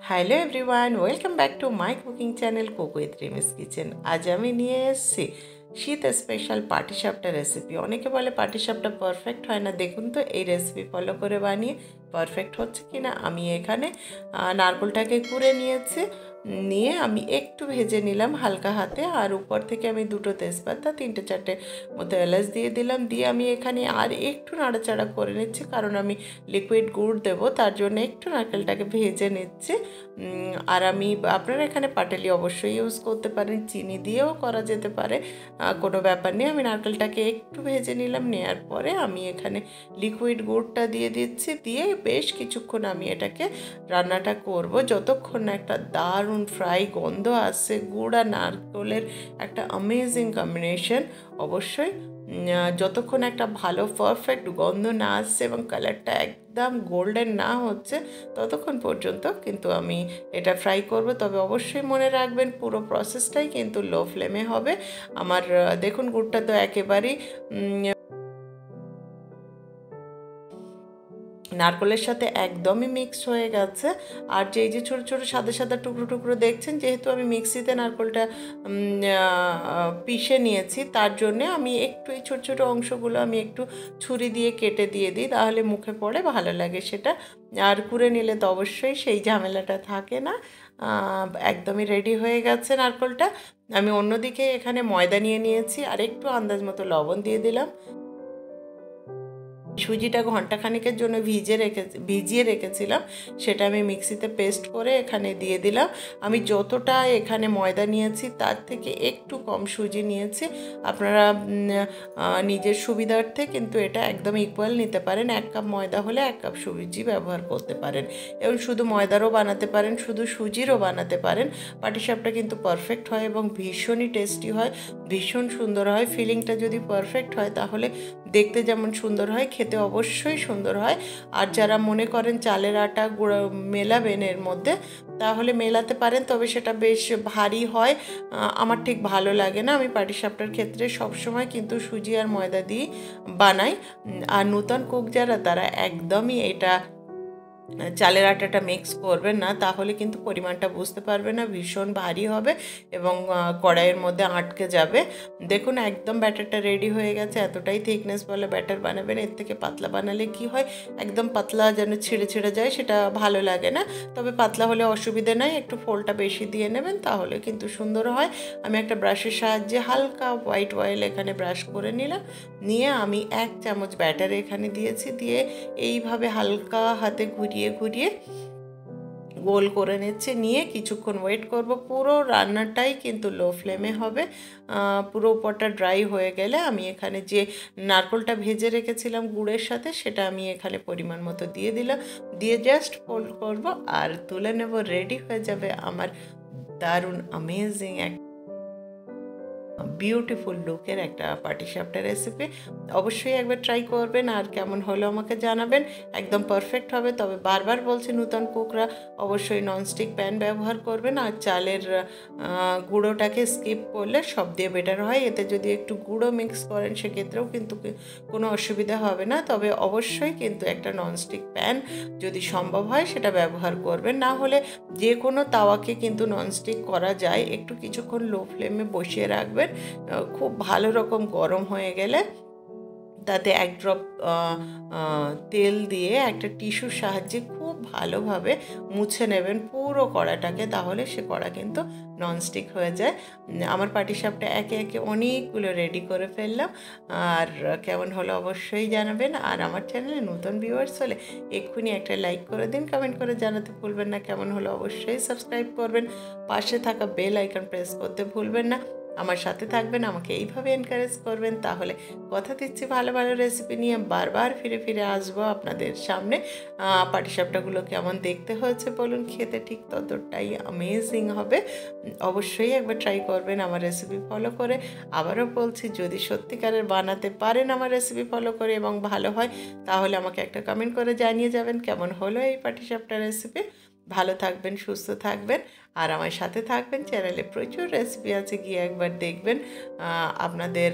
Hello everyone, welcome back to my cooking channel cook with রিমিস kitchen. আজ আমি নিয়ে এসেছি শীত স্পেশাল পাটিসাপটা রেসিপি। অনেকে বলে পাটিসাপটা পারফেক্ট হয় না, দেখুন তো এই রেসিপি ফলো করে বানিয়ে পারফেক্ট হচ্ছে কি না। আমি এখানে নারকেলটাকে কুড়ে নিয়েছি, নিয়ে আমি একটু ভেজে নিলাম হালকা হাতে, আর উপর থেকে আমি দুটো তেজপাতা, তিনটে চারটে মতো এলাচ দিয়ে দিলাম। দিয়ে আমি এখানে আর একটু নাড়াচাড়া করে নিচ্ছি, কারণ আমি লিকুইড গুড় দেবো, তার জন্য একটু নারকেলটাকে ভেজে নিচ্ছি। আর আমি আপনারা এখানে পাটালি অবশ্যই ইউজ করতে পারেন, চিনি দিয়েও করা যেতে পারে, কোনো ব্যাপার নেই। আমি নারকেলটাকে একটু ভেজে নিলাম, নেওয়ার পরে আমি এখানে লিকুইড গুড়টা দিয়ে দিচ্ছি। দিয়ে বেশ কিছুক্ষণ আমি এটাকে রান্নাটা করব, যতক্ষণ না একটা দারুণ ফ্রাই গন্ধ আসছে। গুড় আর নারকেলের একটা অ্যামেজিং কম্বিনেশন। অবশ্যই যতক্ষণ একটা ভালো পারফেক্ট গন্ধ না আসছে এবং কালারটা একদম গোল্ডেন না হচ্ছে, ততক্ষণ পর্যন্ত কিন্তু আমি এটা ফ্রাই করব। তবে অবশ্যই মনে রাখবেন পুরো প্রসেসটাই কিন্তু লো ফ্লেমে হবে। আমার দেখুন গুড়টা তো একেবারেই নারকেলের সাথে একদমই মিক্স হয়ে গেছে। আর যে ছোটো ছোটো সাদা সাদা টুকরো টুকরো দেখছেন, যেহেতু আমি মিক্সিতে নারকেলটা পিষে নিয়েছি, তার জন্যে আমি একটু এই ছোটো ছোটো অংশগুলো আমি একটু ছুরি দিয়ে কেটে দিয়ে দিই, তাহলে মুখে পড়ে ভালো লাগে সেটা। আর কুড়ে নিলে তো অবশ্যই সেই ঝামেলাটা থাকে না। একদমই রেডি হয়ে গেছে নারকেলটা। আমি অন্যদিকে এখানে ময়দা নিয়ে নিয়েছি, আর একটু আন্দাজ মতো লবণ দিয়ে দিলাম। সুজিটা ঘন্টাখানেকের জন্য ভিজিয়ে রেখেছিলাম, সেটা আমি মিক্সিতে পেস্ট করে এখানে দিয়ে দিলাম। আমি যতটা এখানে ময়দা নিয়েছি তার থেকে একটু কম সুজি নিয়েছি। আপনারা নিজের সুবিধার্থে কিন্তু এটা একদম ইকুয়াল নিতে পারেন। 1 কাপ ময়দা হলে 1 কাপ সুজি ব্যবহার করতে পারেন, এবং শুধু ময়দারও বানাতে পারেন, শুধু সুজিরও বানাতে পারেন। পাটিসাপটা কিন্তু পারফেক্ট হয় এবং ভীষণই টেস্টি হয়, ভীষণ সুন্দর হয়। ফিলিংটা যদি পারফেক্ট হয় তাহলে দেখতে যেমন সুন্দর হয়, খেতে অবশ্যই সুন্দর হয়। আর যারা মনে করেন চালের আটা গুঁড়ো মেলাবেন এর মধ্যে, তাহলে মেলাতে পারেন, তবে সেটা বেশ ভারী হয়, আমার ঠিক ভালো লাগে না। আমি পাটিসাপটার ক্ষেত্রে সবসময় কিন্তু সুজি আর ময়দা দিয়ে বানাই। আর নূতন কুক যারা, তারা একদমই এটা চালের আটাটা মিক্স করবেন না, তাহলে কিন্তু পরিমাণটা বুঝতে পারবে না, ভীষণ ভারী হবে এবং কড়াইয়ের মধ্যে আটকে যাবে। দেখুন একদম ব্যাটারটা রেডি হয়ে গেছে। এতটাই থিকনেস বলে ব্যাটার বানাবেন, এর থেকে পাতলা বানালে কি হয়, একদম পাতলা যেন ছিঁড়ে ছিঁড়ে যায়, সেটা ভালো লাগে না। তবে পাতলা হলে অসুবিধে নাই, একটু ফোলটা বেশি দিয়ে নেবেন, তাহলে কিন্তু সুন্দর হয়। আমি একটা ব্রাশের সাহায্যে হালকা হোয়াইট অয়েল এখানে ব্রাশ করে নিলাম, নিয়ে আমি 1 চামচ ব্যাটার এখানে দিয়েছি, দিয়ে এইভাবে হালকা হাতে ঘুরিয়ে ঘুরিয়ে গোল করে নিচ্ছে। নিয়ে কিছুক্ষণ ওয়েট করব। পুরো রান্নাটাই কিন্তু লো ফ্লেমে হবে। পুরো উপরটা ড্রাই হয়ে গেলে আমি এখানে যে নারকেলটা ভেজে রেখেছিলাম গুড়ের সাথে, সেটা আমি এখানে পরিমাণ মতো দিয়ে দিলাম, দিয়ে জাস্ট ফোল্ড করব আর তুলে নেব। রেডি হয়ে যাবে আমার দারুণ অ্যামেজিং বিউটিফুল লুকের একটা পাটিসাপটা রেসিপি। অবশ্যই একবার ট্রাই করবেন, আর কেমন হলো আমাকে জানাবেন। একদম পারফেক্ট হবে। তবে বারবার বলছি, নূতন কুকরা অবশ্যই ননস্টিক প্যান ব্যবহার করবেন, আর চালের গুঁড়োটাকে স্কিপ করলে সব দিয়ে বেটার হয়। এতে যদি একটু গুঁড়ো মিক্স করেন, সেক্ষেত্রেও কিন্তু কোনো অসুবিধা হবে না। তবে অবশ্যই কিন্তু একটা ননস্টিক প্যান যদি সম্ভব হয় সেটা ব্যবহার করবেন, না হলে যে কোনো তাওয়াকে কিন্তু ননস্টিক করা যায়। একটু কিছুক্ষণ লো ফ্লেমে বসিয়ে রাখবেন, খুব ভালো রকম গরম হয়ে গেলে তাতে 1 ড্রপ তেল দিয়ে একটা টিস্যুর সাহায্যে খুব ভালোভাবে মুছে নেবেন পুরো কড়াটাকে, তাহলে সে কড়া কিন্তু ননস্টিক হয়ে যায়। আমার পাটিসাপটা একে একে অনেকগুলো রেডি করে ফেললাম। আর কেমন হলো অবশ্যই জানাবেন। আর আমার চ্যানেলে নতুন ভিউয়ার্স হলে এক্ষুনি একটা লাইক করে দিন, কমেন্ট করে জানাতে ভুলবেন না কেমন হলো। অবশ্যই সাবস্ক্রাইব করবেন, পাশে থাকা বেল আইকন প্রেস করতে ভুলবেন না। আমার সাথে থাকবেন, আমাকে এইভাবে এনকারেজ করবেন, তাহলে কথা দিচ্ছি ভালো ভালো রেসিপি নিয়ে বারবার ফিরে ফিরে আসবো আপনাদের সামনে। পাটিসাপটাগুলো কেমন দেখতে হয়েছে বলুন, খেতে ঠিক ততটাই অ্যামেজিং হবে। অবশ্যই একবার ট্রাই করবেন আমার রেসিপি ফলো করে। আবারও বলছি, যদি সত্যিকারের বানাতে পারেন আমার রেসিপি ফলো করে এবং ভালো হয়, তাহলে আমাকে একটা কমেন্ট করে জানিয়ে যাবেন কেমন হলো এই পাটিসাপটা রেসিপি। ভালো থাকবেন, সুস্থ থাকবেন, আর আমার সাথে থাকবেন। চ্যানেলে প্রচুর রেসিপি আছে, গিয়ে একবার দেখবেন। আপনাদের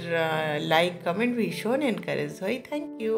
লাইক কমেন্ট ভীষণ এনকারেজ হই। Thank you.